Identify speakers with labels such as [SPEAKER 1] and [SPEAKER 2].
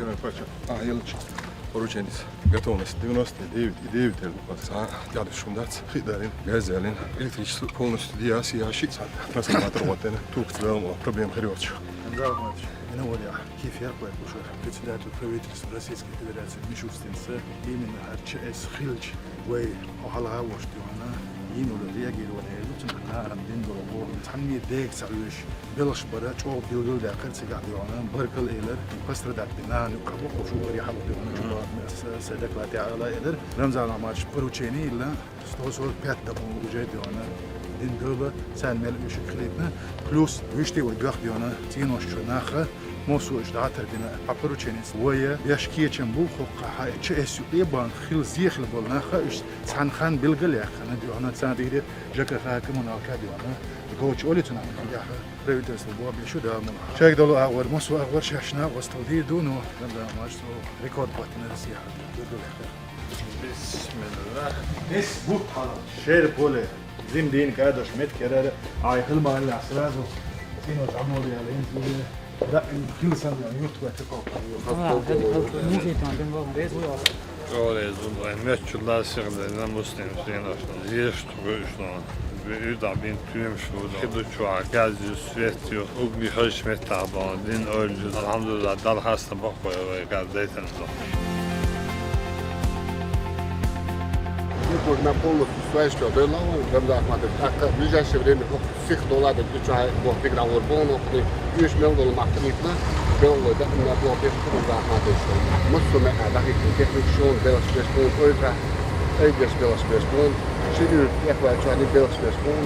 [SPEAKER 1] Первая пачка. Елочка. Порученица. Готовность 99,9%. Дядя шумдац. Хидарин. Газелин. Электричество полностью диасиящий. Трансформатор вот это. Тук проблем хорёвчих.
[SPEAKER 2] Миноводя, кефир, председатель правительства Российской Федерации Мишустинца, именно ЧС Хилч, вы охалага воштиона, инула реагировали, лучше на рандингол, танми дек саюш, белш бара, чол билгул да карцигадиона, баркал элер, пострадавших, на нукаво, кошу барихалдиона, чула садаклати ала элер, Рамзан Кадыров поручение illa 145 домов уже диона. Din dövlət səlməli üşük xilitnə, plus vüşti və qaxdiyona tinoşçu naxı, mosu işdahatır dina paparuçeniz. Vaya, yaşkiyeçen bu xoqqa ÇSU eban xil ziyxil bol naxı üş sanxan bilgil yaxını diyona, sadiri jaka hakimun alka diyona, goç olitun amkan yaxı, правительство bu abli şu da mı? Şayk dolu ağır, mosu ağır şaşna, vastaldi dunu, da maçto rekord batını siyahat. Bismillah. Es bu hala. Şer pole. زين كادش مت كرر عايقل ما اللي عسرازو سينو تعمل يا لين لا كل سنة يوتيوب تكوك
[SPEAKER 3] Öyle zor. Meçhuller sırlarına Müslim Zaypullayev stроительство. Üda bin tüm şurada. Hidu çoğu gazı sürekli ugli hışmet taban din öldü. Elhamdülillah dal hasta bakıyor ve detально.
[SPEAKER 4] На полностью своей что было, Рамзан Кадыров. В ближайшее время всех долларов включая программ урбана, $100 миллионов махнитна, было да на блоке Рамзан Кадыров. Мы с вами дорогие технические белоспешные ультра, эйдерс белоспешные, 4 экваториальные белоспешные.